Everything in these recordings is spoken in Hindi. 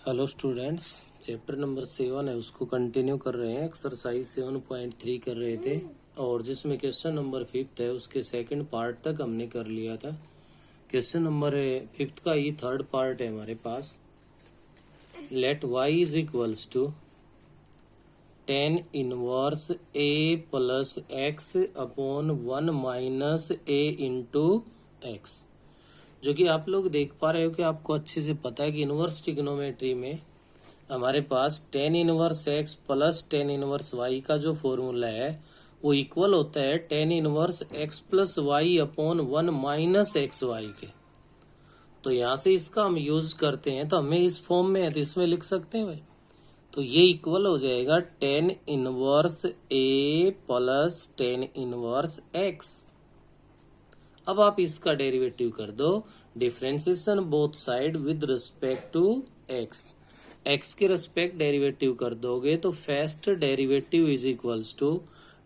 हेलो स्टूडेंट्स, चैप्टर नंबर 7 है उसको कंटिन्यू कर रहे हैं। एक्सरसाइज 7.3 कर रहे थे और जिसमें क्वेश्चन नंबर 5 है उसके सेकंड पार्ट तक हमने कर लिया था। क्वेश्चन नंबर 5 का ये थर्ड पार्ट है हमारे पास। Let y is equals to tan inverse a plus x upon 1 minus a into x. जो कि आप लोग देख पा रहे हो कि आपको अच्छे से पता है कि इनवर्स ट्रिग्नोमेट्री में हमारे पास tan inverse x plus tan inverse y का जो फॉर्मूला है वो इक्वल होता है tan inverse x plus y upon 1 minus x y के। तो यहाँ से इसका हम यूज करते हैं तो हमें इस फॉर्म में है तो इसमें लिख सकते हैं भाई। तो ये इक्वल हो जाएगा tan inverse a plus tan inverse x। अब आप इसका डेरिवेटिव कर दो, differentiation both side with respect to x। x के रिस्पेक्ट डेरिवेटिव कर दोगे तो first derivative is equals to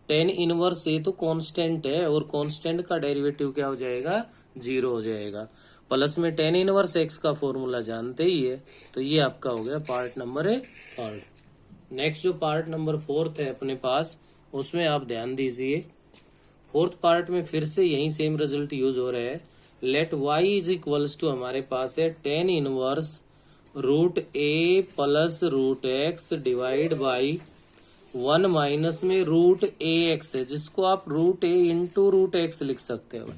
tan inverse a तो कांस्टेंट है और कांस्टेंट का डेरिवेटिव क्या हो जाएगा, 0 हो जाएगा। प्लस में tan इनवर्स x का फॉर्मूला जानते ही है। तो ये आपका हो गया पार्ट नंबर 3। नेक्स्ट जो पार्ट नंबर 4 है अपने पास, उसमें आप ध्यान दीजिए। फोर्थ पार्ट में फिर से यही सेम रिजल्ट यूज हो रहा है। Let y is equals to हमारे पास है tan inverse root a plus root x divide by 1 minus में रूट a x है, जिसको आप root a into root x लिख सकते हो।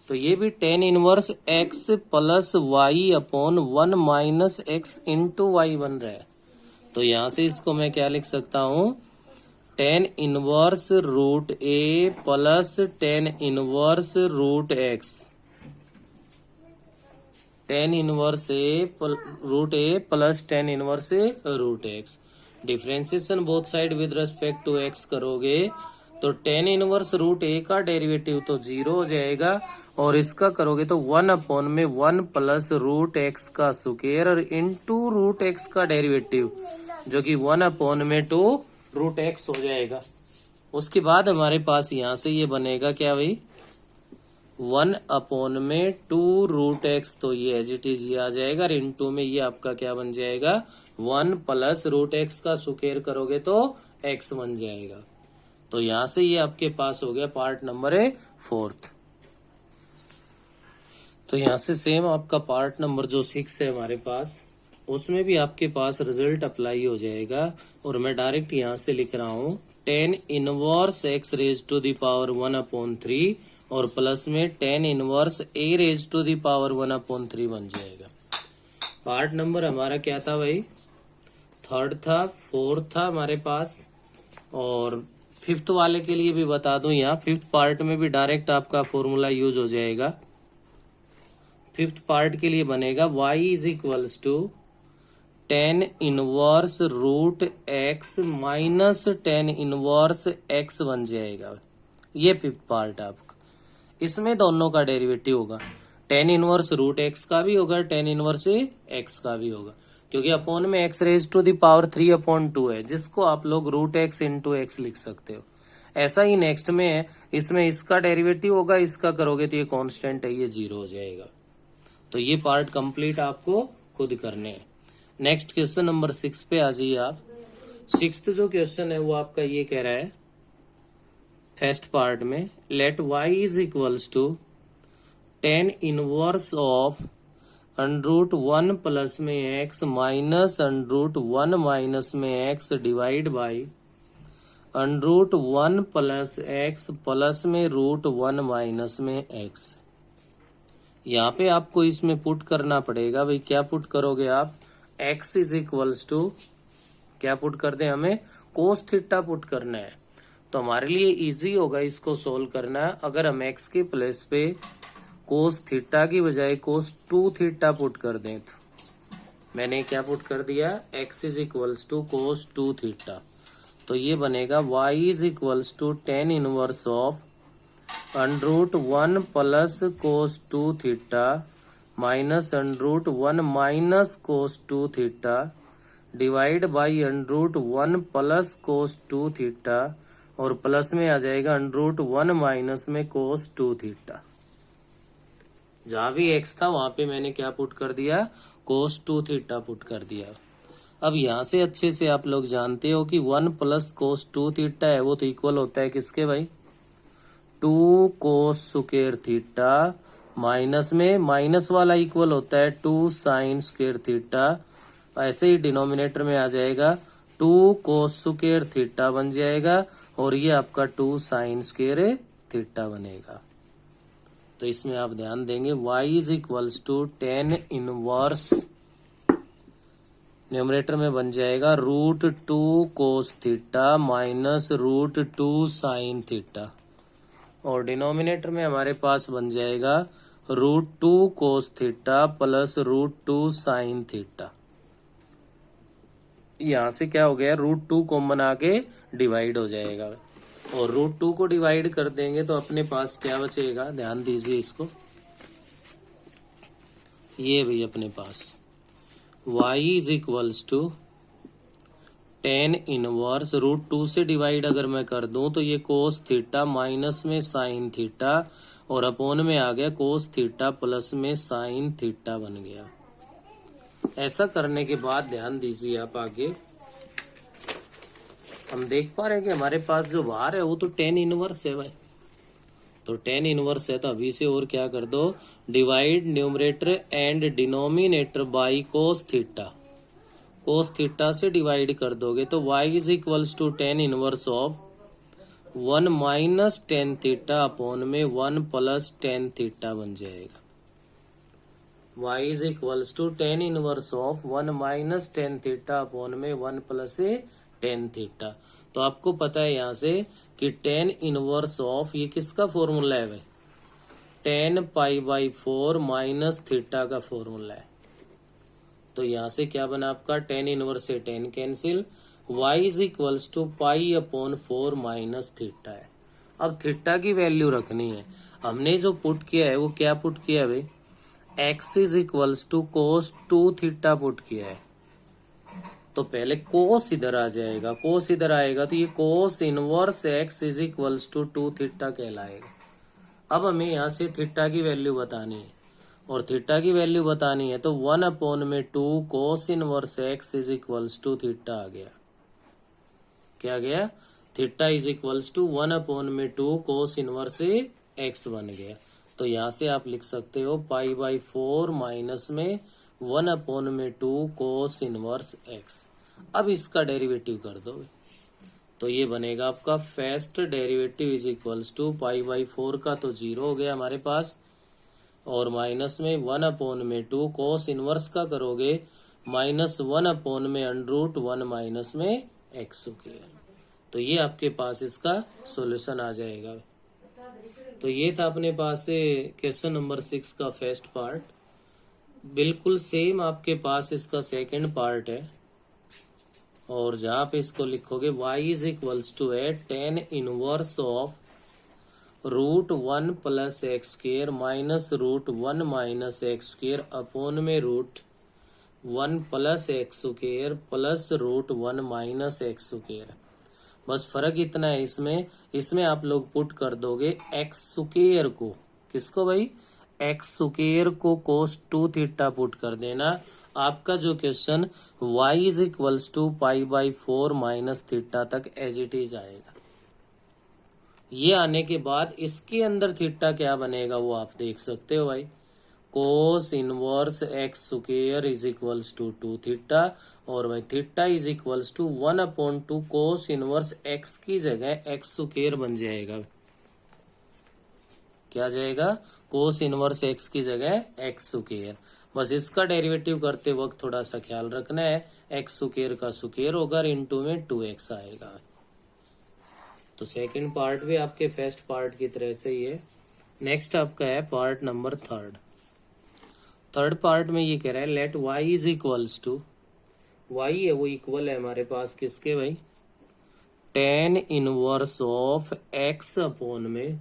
तो ये भी tan inverse x plus y upon 1 minus x into y बन रहा है। तो यहां से इसको मैं क्या लिख सकता हूं, tan inverse root a plus tan inverse root x. tan inverse root a plus tan inverse root x. Differentiation both side with respect to x करोगे तो tan इनवर्स रूट ए का डेरिवेटिव तो 0 हो जाएगा और इसका करोगे तो 1 अपॉन में 1 प्लस रूट एक्स का स्क्वायर और इंटू रूट एक्स का डेरिवेटिव जो कि 1 अपॉन में 2 रूट एक्स हो जाएगा। उसके बाद हमारे पास यहां से ये बनेगा क्या भाई, 1 अपॉन में 2 रूट एक्स। तो ये एज इट इज ये आ जाएगा और इनटू में ये आपका क्या बन जाएगा, 1 प्लस रूट एक्स का स्क्वायर करोगे तो एक्स बन जाएगा। तो यहां से ये आपके पास हो गया पार्ट नंबर 4। तो यहां से सेम आपका पार्ट नंबर जो 6 है हमारे पास, उसमें भी आपके पास रिजल्ट अप्लाई हो जाएगा। और मैं डायरेक्ट यहां से लिख रहा हूं tan inverse x raise to the power 1 upon 3 और प्लस में tan inverse a raise to the power 1 upon 3 बन जाएगा। पार्ट नंबर हमारा क्या था भाई, 3rd था, 4th था हमारे पास। और 5th वाले के लिए भी बता दूं, यहाँ 5th पार्ट में भी डायरेक्ट आपका फॉर्मूला यूज हो जाएगा। 5th पार्ट के लिए बनेगा y is equals to tan inverse root x minus tan inverse x बन जाएगा। ये 5th पार्ट आपका, इसमें दोनों का डेरिवेटिव होगा। tan इनवर्स रूट x का भी होगा, tan इनवर्स x का भी होगा, क्योंकि अपॉन में x raise to the power 3 upon 2 है, जिसको आप लोग रूट x इंटू एक्स लिख सकते हो। ऐसा ही नेक्स्ट में है, इसमें इसका डेरिवेटिव होगा, इसका करोगे तो ये कांस्टेंट है, ये 0 हो जाएगा। तो ये पार्ट कंप्लीट आपको खुद करने हैं। नेक्स्ट क्वेश्चन नंबर 6 पे आ जाइए आप। 6th जो क्वेश्चन है वो आपका ये कह रहा है फर्स्ट पार्ट में, let y is equals to tan inverse of under root 1 plus में x माइनस अंडरूट 1 माइनस में x divide by under root 1 plus x plus में रूट 1 माइनस में x। यहाँ पे आपको इसमें पुट करना पड़ेगा भाई। क्या पुट करोगे आप, x इज इक्वल्स टू क्या पुट कर दें, हमें कोस थीटा पुट करना है। तो हमारे लिए इजी होगा इसको सोल्व करना अगर हम x के प्लेस पे कोस थीटा की बजाय कोस 2 थीटा पुट कर दें। तो मैंने क्या पुट कर दिया, x is equals to cos 2 theta. तो ये बनेगा y is equals to tan inverse of under root 1 plus cos 2 theta minus under root 1 minus cos 2 theta divide by under root 1 plus cos 2 theta और प्लस में आ जाएगा अंडरूट 1 माइनस में कोस 2 थीटा। जहां भी x था वहां पे मैंने क्या पुट कर दिया, कोस 2 थीटा पुट कर दिया। अब यहाँ से अच्छे से आप लोग जानते हो कि 1 प्लस कोस 2 थीटा है वो तो इक्वल होता है किसके भाई, 2 कोस स्क्वायर थीटा माइनस में माइनस वाला इक्वल होता है 2 साइन स्क्वायर थीटा। ऐसे ही डिनोमिनेटर में आ जाएगा 2 कोस स्क्वायर थीटा बन जाएगा और ये आपका 2 साइन स्क्वायर थीटा बनेगा। तो इसमें आप ध्यान देंगे y is equals to tan inverse, numerator में बन जाएगा √2 cos theta minus √2 sine theta और डिनोमिनेटर में हमारे पास बन जाएगा √2 cos theta plus √2 sine theta. यहाँ से क्या हो गया, √2 कॉमन आके डिवाइड हो जाएगा और √2 को डिवाइड कर देंगे तो अपने पास क्या बचेगा, ध्यान दीजिए इसको, ये भी अपने पास y is equals to tan inverse √2 से डिवाइड अगर मैं कर दूं तो ये कोस थीटा माइनस में साइन थीटा और अपोन में आ गया कोस थीटा प्लस में साइन थीटा बन गया। ऐसा करने के बाद ध्यान दीजिए आप आगे, हम देख पा रहे हैं कि हमारे पास जो बाहर है वो तो टेन इनवर्स है भाई, तो टेन इनवर्स है तो अभी से और क्या कर दो, divide numerator and denominator by cos theta, cos theta से डिवाइड कर दोगे तो y is equals to tan inverse of 1 minus tan theta upon में 1 प्लस टेन थीटा बन जाएगा। y is equals to tan inverse of 1 minus tan theta upon में 1 प्लस टेन थीटा। तो आपको पता है यहाँ से कि टेन इनवर्स ऑफ ये किसका फॉर्मूला है भाई, tan pi by 4 minus theta का फॉर्मूला है। तो यहाँ से क्या बना आपका, टेन इनवर्स से tan cancel, y is equals to pi upon 4 minus theta है। अब थीटा की वैल्यू रखनी है, हमने जो पुट किया है वो क्या पुट किया है भाई, x is equals to cos 2 theta put किया है। तो पहले कोस इधर आ जाएगा, कोस इधर आएगा तो ये cos inverse x is equals to 2 theta कहलाएगा। अब हमें यहाँ से थीटा की वैल्यू बतानी है और थीटा की वैल्यू बतानी है तो 1 अपॉन में 2 cos inverse x is equals to theta आ गया। क्या गया, theta is equals to 1 upon में 2 कोस इनवर्स x बन गया। तो यहाँ से आप लिख सकते हो पाई बाई 4 माइनस में 1 अपॉन में 2 कोस इनवर्स x। अब इसका डेरिवेटिव कर दो तो ये बनेगा आपका first derivative is equals to pi by 4 का तो 0 हो गया हमारे पास और माइनस में 1 अपॉन में 2 कोस इनवर्स का करोगे माइनस 1 अपॉन में √1 माइनस में x हो गया। तो ये आपके पास इसका सॉल्यूशन आ जाएगा। तो ये था अपने पास क्वेश्चन नंबर 6 का फर्स्ट पार्ट। बिल्कुल सेम आपके पास इसका सेकंड पार्ट है और जहां पे इसको लिखोगे y इज इक्वल्स टू है ten inverse of √1 plus x square minus √1 minus x square upon में √1 plus x square plus √1 minus x square. बस फर्क इतना है इसमें आप लोग पुट कर दोगे एक्स स्क्र को, किसको भाई, एक्स स्क्र को कोस 2 थीटा पुट कर देना। आपका जो question y is equals to pi by 4 minus theta तक एज इट इज आएगा। ये आने के बाद इसके अंदर थीटा क्या बनेगा वो आप देख सकते हो भाई, cos inverse x square is equals to 2 theta और भाई theta is equals to 1 upon 2 cos inverse x की जगह एक्स स्क्र बन जाएगा। क्या जाएगा, कोस इनवर्स एक्स की जगह एक्स स्क्र। बस इसका डेरिवेटिव करते वक्त थोड़ा सा ख्याल रखना है, एक्स स्क्र का स्क्र होगा और इनटू में 2x आएगा। तो सेकंड पार्ट भी आपके फर्स्ट पार्ट की तरह से ही है। नेक्स्ट आपका है पार्ट नंबर थर्ड पार्ट में ये कह रहा है let y is equals to, y है वो इक्वल है हमारे पास किसके भाई, tan inverse of x upon में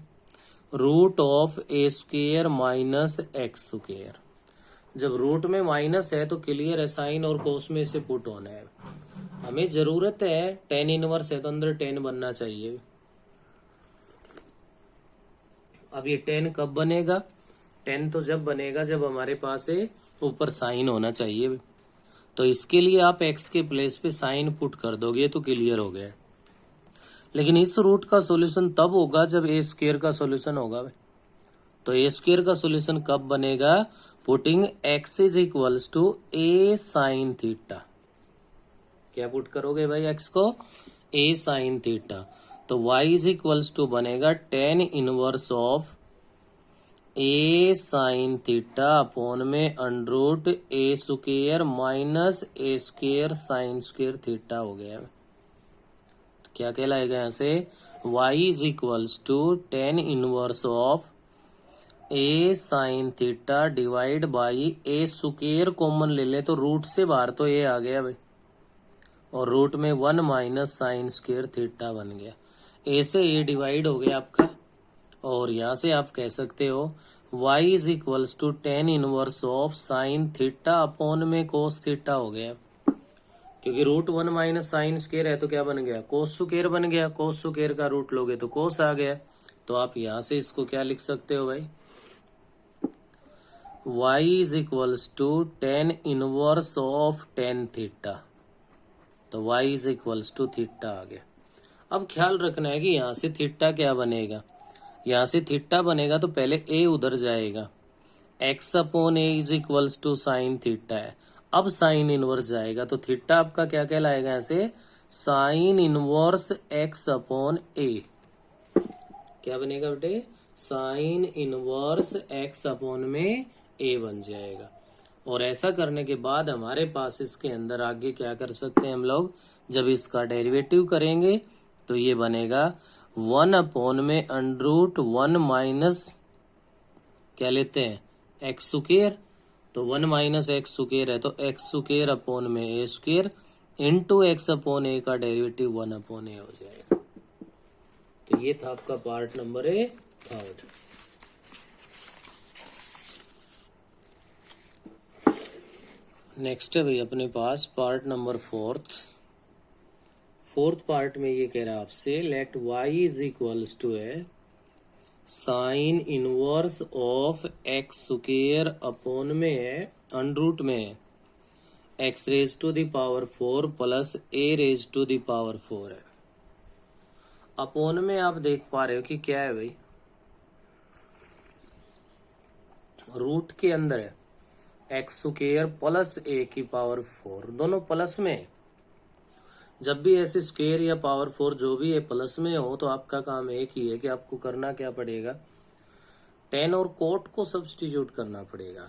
root of a square minus x square. जब रूट में माइनस है तो क्लियर है, साइन और कोस में से पुट होना है। हमें जरूरत है टेन इनवर्स है तो अंदर 10 बनना चाहिए। अब ये 10 कब बनेगा, 10 तो जब बनेगा जब हमारे पास ऊपर साइन होना चाहिए। तो इसके लिए आप एक्स के प्लेस पे साइन पुट कर दोगे तो क्लियर हो गया। लेकिन इस रूट का सॉल्यूशन तब होगा जब ए स्क्वायर का सॉल्यूशन होगा। तो ए स्क्वायर का सॉल्यूशन कब बनेगा? Putting x is equals to a sine theta. क्या पुट करोगे भाई एक्स को? A sine theta. तो y इज इक्वल्स टू बनेगा tan inverse of a sine theta upon में under root a square minus a square sine square theta हो गया। तो क्या कहलाएगा यहाँ से? y is equals to tan inverse of a sine theta divide by a square common ले ले तो रूट से बाहर तो ए आ गया भाई, और रूट में 1 माइनस साइन स्क्वायर थीटा बन गया। ए से ए डिवाइड हो गया आपका, और यहाँ से आप कह सकते हो y is equals to tan inverse of sine theta upon में कोस थीटा हो गया, क्योंकि रूट 1 माइनस साइन स्क्वायर है तो क्या बन गया? कोस स्क्वायर बन गया। कोस स्क्वायर का रूट लोगे तो कोस आ गया। तो आप यहाँ से इसको क्या लिख सकते हो भाई? y is equals to tan inverse of tan theta. तो y is equals to theta आ गया। अब ख्याल रखना है कि यहाँ से थीटा क्या बनेगा? यहाँ से थीटा बनेगा तो पहले a उधर जाएगा, x upon a is equals to sine theta है। अब साइन इनवर्स जाएगा तो थीटा आपका क्या कहलाएगा? यहाँ से साइन इनवर्स x अपॉन ए। क्या बनेगा बेटे? साइन इनवर्स x अपॉन में a बन जाएगा। और ऐसा करने के बाद हमारे पास इसके अंदर आगे क्या कर सकते हैं हम लोग? जब इसका डेरिवेटिव करेंगे तो ये बनेगा 1 अपॉन में अंडरूट 1 माइनस क्या लेते हैं? X square. तो 1 माइनस एक्स स्क्वायर है तो एक्स स्क्वायर अपॉन में a square into x upon ए का डेरिवेटिव 1 अपॉन ए हो जाएगा। तो ये था आपका part number a third. Next है भाई अपने पास पार्ट नंबर फोर्थ पार्ट में ये कह रहा है आपसे let y is equals to है sine inverse of x square upon में है अंडरूट में है x raise to the power 4 plus a raise to the power 4 है। अपॉन में आप देख पा रहे हो कि क्या है भाई? रूट के अंदर है एक्स स्क्वायर प्लस ए की पावर 4, दोनों प्लस में है। जब भी ऐसे स्क्वायर या पावर 4 जो भी है प्लस में हो तो आपका काम एक ही है कि आपको करना क्या पड़ेगा? टेन और कोट को सब्स्टिट्यूट करना पड़ेगा।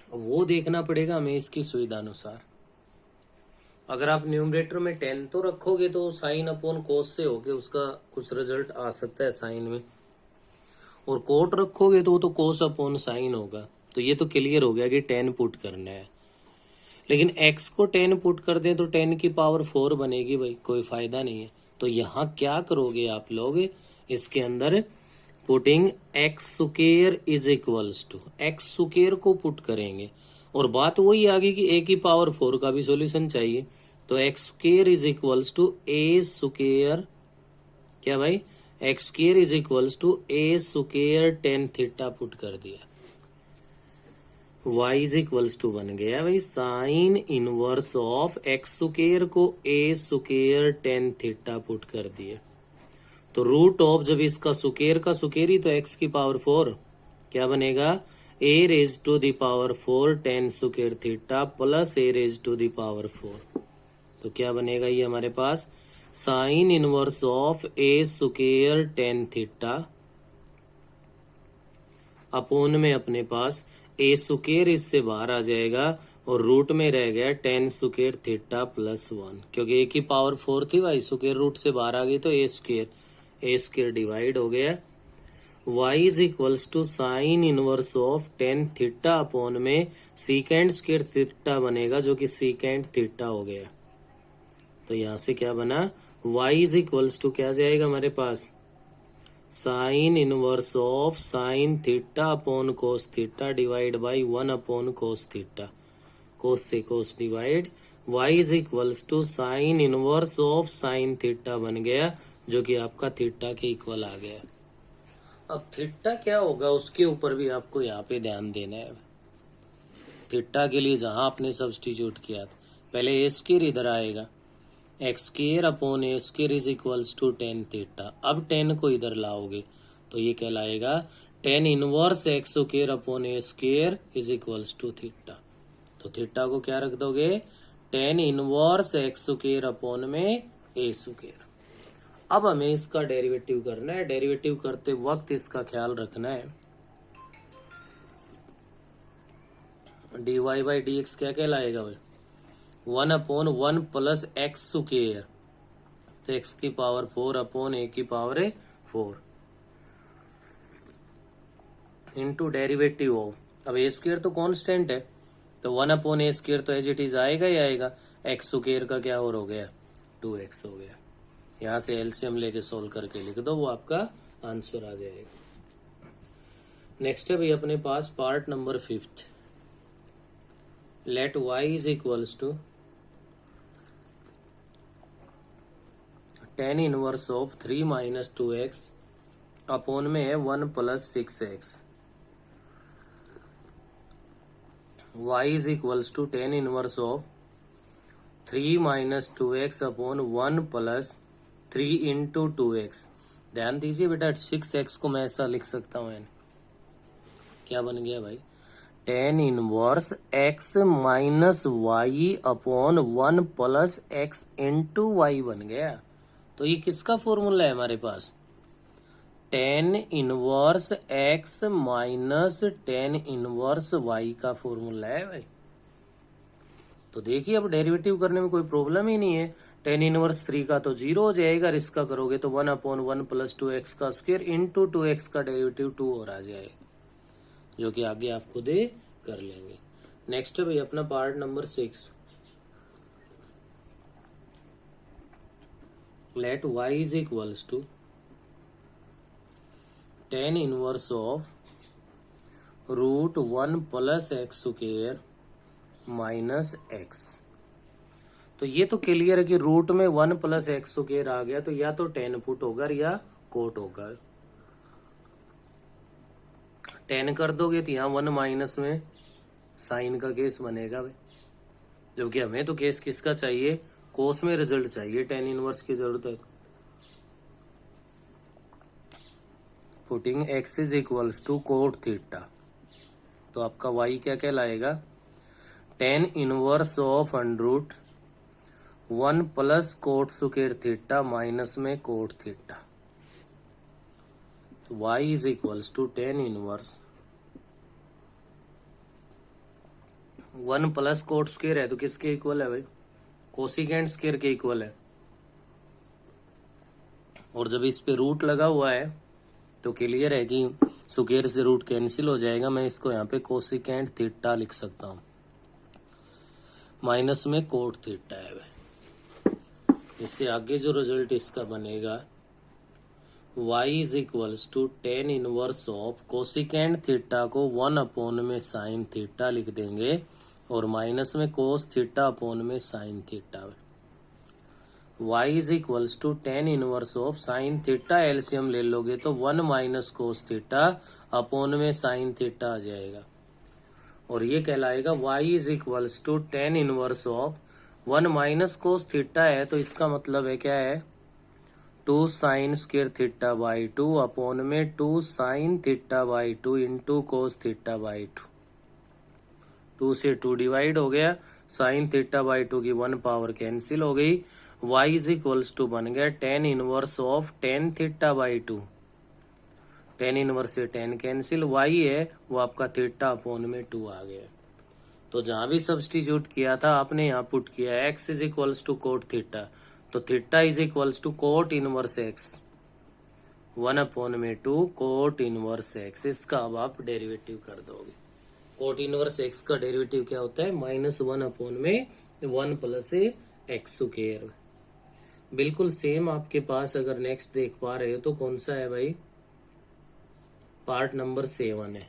वो देखना पड़ेगा हमें इसकी सुविधा अनुसार। अगर आप न्यूमरेटर में 10 तो रखोगे तो साइन अपॉन कोस से होके उसका कुछ रिजल्ट आ सकता है साइन में, और कोट रखोगे तो वो तो कोस अपॉन साइन होगा। तो ये तो क्लियर हो गया कि 10 पुट करना है। लेकिन x को 10 पुट कर दें तो 10 की पावर 4 बनेगी भाई, कोई फायदा नहीं है। तो यहाँ क्या करोगे आप लोग? इसके अंदर putting x square is equals to x square को पुट करेंगे, और बात वही आ गई कि a की पावर 4 का भी सॉल्यूशन चाहिए। तो x square is equals to a square, क्या भाई? X square is equals to a square tan theta put कर दिया। y इज इक्वल्स टू बन गया भाई sine inverse of x square को a square tan theta put कर दिए। तो रूट ऑफ जब इसका स्क्वायर का स्क्वायर ही तो x की पावर 4, क्या बनेगा? a raise to the power 4 tan square theta plus a raise to the power 4। तो क्या बनेगा ये हमारे पास? Sine inverse of a square tan theta upon में अपने पास ए स्क्वायर इससे बाहर आ जाएगा और रूट में रह गया टेन स्क्वायर थीटा प्लस 1, क्योंकि ए की पावर 4 थी भाई, स्क्वायर रूट से बाहर आ गई तो ए स्क्वायर डिवाइड हो गया। y is equals to sine inverse of tan theta upon में सीकेंड स्क्वायर थीटा बनेगा जो कि सीकेंड थीटा हो गया। तो यहाँ से क्या बना? y इज इक्वल्स टू क्या जाएगा हमारे पास? Sine inverse of sine theta upon cos theta divide by 1 upon cos theta, cos से cos divide. y is equals to sine inverse of sine theta बन गया जो कि आपका थीटा के इक्वल आ गया। अब थीटा क्या होगा उसके ऊपर भी आपको यहाँ पे ध्यान देना है। थीटा के लिए जहां आपने सब्स्टिट्यूट किया था, पहले ए स्क्वायर इधर आएगा, x square upon a square is equals to tan theta. अब टेन को इधर लाओगे तो ये कहलाएगा tan inverse x square upon a square is equals to theta. तो थीटा को क्या रख दोगे, tan inverse x square upon में ए स्क्वायर। अब हमें इसका डेरिवेटिव करना है। डेरिवेटिव करते वक्त इसका ख्याल रखना है, d y by d x क्या कहलाएगा भाई, 1/1 प्लस एक्स स्क्वायर, तो एक्स की पावर 4 अपॉन ए की पावर 4 इंटू डेरिवेटिव ऑफ, अब ए स्क्वायर तो कांस्टेंट है तो 1 अपॉन ए स्क्वायर तो एज इट इज आएगा ही आएगा, एक्स स्क्वायर का क्या और हो गया 2x हो गया। यहां से एलसीएम लेके सोल्व करके लिख दो, वो आपका आंसर आ जाएगा। नेक्स्ट है भाई अपने पास part number 5, let y is equals to tan inverse of 3 minus 2x upon में है 1 plus 6x। y is equals to tan inverse of 3 minus 2x upon 1 plus 3 into 2x। ध्यान दीजिए बेटा 6x को मैं ऐसा लिख सकता हूँ, क्या बन गया भाई, tan inverse x minus y upon 1 plus x into y बन गया। तो ये किसका फॉर्मूला है हमारे पास, tan inverse x minus tan inverse y का फॉर्मूला है भाई। तो देखिए अब डेरिवेटिव करने में कोई प्रॉब्लम ही नहीं है। tan इनवर्स 3 का तो 0 हो जाएगा, इसका करोगे तो 1/1 प्लस 2x का स्क्वायर इंटू 2x का डेरिवेटिव 2 और आ जाएगा, जो कि आगे आप खुद ही कर लेंगे। नेक्स्ट है भाई अपना part number 6, let y is equals to tan inverse of √1 plus x square minus x. तो ये तो क्लियर है कि रूट में 1 प्लस एक्स स्क्वायर आ गया, तो या तो tan पुट होगा या कोट होगा। 10 कर दोगे तो यहाँ 1 माइनस में साइन का केस बनेगा भाई, जबकि हमें तो केस किसका चाहिए, कोस में रिजल्ट चाहिए, tan इनवर्स की जरूरत है। Putting x is equals to cot theta, तो आपका y क्या कहलाएगा, tan inverse of √ 1 plus cot square theta minus में कोट थीटा। तो y is equals to tan inverse 1 plus cot square है तो किसके इक्वल है भाई, कोसिकेंट स्क्वायर के इक्वल है। और जब इस पे रूट लगा हुआ है तो क्लियर है कि स्क्वायर से रूट कैंसिल हो जाएगा। मैं इसको यहाँ पे कोसिकेंट थीटा लिख सकता हूँ, माइनस में कोट थीटा है भाई। इससे आगे जो रिजल्ट इसका बनेगा, y is equals to tan inverse of cosecant theta को 1 अपॉन में साइन थीटा लिख देंगे और माइनस में कोस थीटा अपॉन में sine theta. y is equals to tan inverse of sine theta, LCM ले लोगे तो 1 माइनस कोस थीटा अपॉन में साइन थीटा आ जाएगा, और ये कहलाएगा y is equals to tan inverse of 1 minus cos theta है, तो इसका मतलब है क्या है, 2 sine square theta by 2 upon में 2 sine theta by 2 into cos theta by 2। 2 से 2 डिवाइड हो गया, साइन थीटा बाई 2 की 1 पावर कैंसिल हो गई। y इज इक्वल्स टू बन गया tan inverse of tan theta by 2। tan inverse से tan कैंसिल, y है वो आपका थीटा अपॉन में 2 आ गया। तो जहां भी सब्स्टिट्यूट किया था आपने यहाँ पुट किया x is equals to cot theta, तो theta is equals to cot inverse x, 1 upon में 2 कोट इनवर्स x। इसका अब आप डेरिवेटिव कर दोगे। कोट इनवर्स x का डेरिवेटिव क्या होता है, -1 अपॉन में 1 प्लस एक्स स्क्वायर। बिल्कुल सेम आपके पास अगर नेक्स्ट देख पा रहे हो तो कौन सा है भाई, पार्ट नंबर 7 है।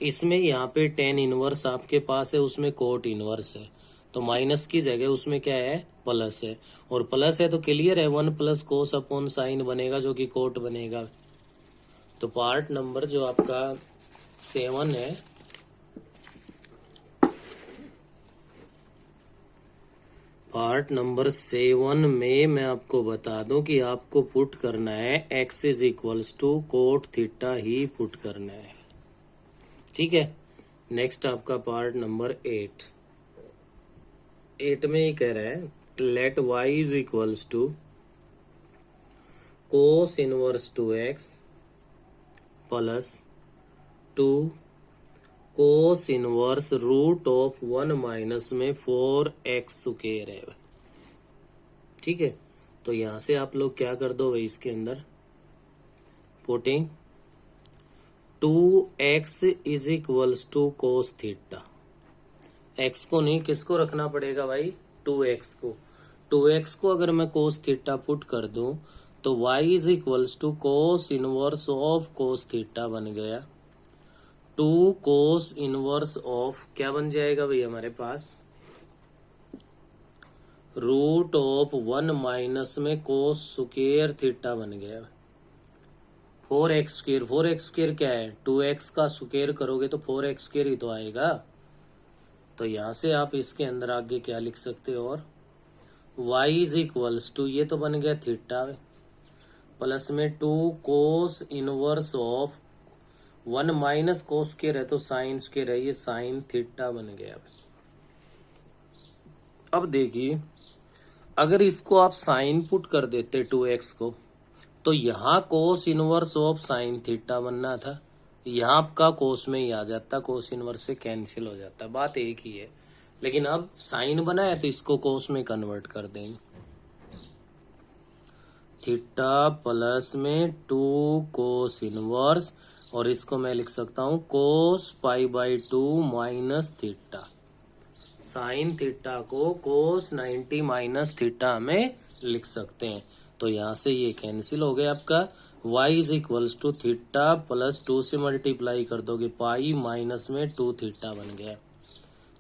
इसमें यहाँ पे tan इनवर्स आपके पास है, उसमें कोट इनवर्स है, तो माइनस की जगह उसमें क्या है, प्लस है, और प्लस है तो क्लियर है 1 प्लस कोस अपॉन साइन बनेगा जो कि कोट बनेगा। तो पार्ट नंबर जो आपका 7 है, पार्ट नंबर 7 में मैं आपको बता दूं कि आपको पुट करना है x is equals to cot theta ही पुट करना है। ठीक है। नेक्स्ट आपका पार्ट नंबर 8 में ही कह रहा है let y is equals to cos inverse 2x plus 2 cos inverse root of 1 minus में 4x स्क्वायर है। ठीक है। तो यहां से आप लोग क्या कर दो भाई, इसके अंदर putting 2x is equals to cos theta. x को नहीं, किसको रखना पड़ेगा भाई, 2x को। 2x को अगर मैं कोस थीटा पुट कर दूं तो y is equals to cos inverse of cos theta बन गया। 2 कोस इनवर्स ऑफ क्या बन जाएगा भाई हमारे पास, रूट ऑफ 1 माइनस में कोस स्क्वायर थीटा बन गया। 4x स्क्वायर, 4x स्क्वायर क्या है, 2x का स्क्वायर करोगे तो 4x स्क्वायर ही तो आएगा। तो यहां से आप इसके अंदर आगे क्या लिख सकते हो, और y इज इक्वल्स टू, ये तो बन गया थीटा प्लस में 2 cos inverse of 1 minus cos square है तो साइन स्क्वायर है, ये साइन थीटा बन गया। अब देखिए, अगर इसको आप साइन पुट कर देते 2x को, तो यहां कोस इनवर्स ऑफ साइन थीटा बनना था, यहां आपका कोस में ही आ जाता, कोस इनवर्स से कैंसिल हो जाता, बात एक ही है। लेकिन अब साइन बनाया तो इसको कोस में कन्वर्ट कर देंगे, थीटा प्लस में 2 कोस इनवर्स, और इसको मैं लिख सकता हूं cos pi by 2 minus theta. Sine theta को कोस 90 माइनस थीटा में लिख सकते हैं। तो यहां से ये कैंसिल हो गया आपका, y is equals to theta plus 2 से मल्टीप्लाई कर दोगे पाई माइनस में 2 थीटा बन गया,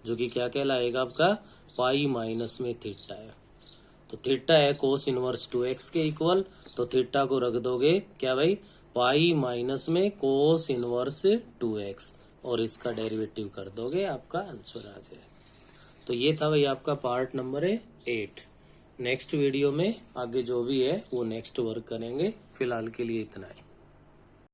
जो कि क्या कहलाएगा आपका, पाई माइनस में थीटा है। तो थीटा है कोस इनवर्स 2x के इक्वल, तो थीटा को रख दोगे क्या भाई, पाई माइनस में कोस इनवर्स 2x, और इसका डेरिवेटिव कर दोगे, आपका आंसर आ जाए। तो ये था भाई आपका पार्ट नंबर 8। नेक्स्ट वीडियो में आगे जो भी है वो नेक्स्ट वर्क करेंगे, फिलहाल के लिए इतना ही।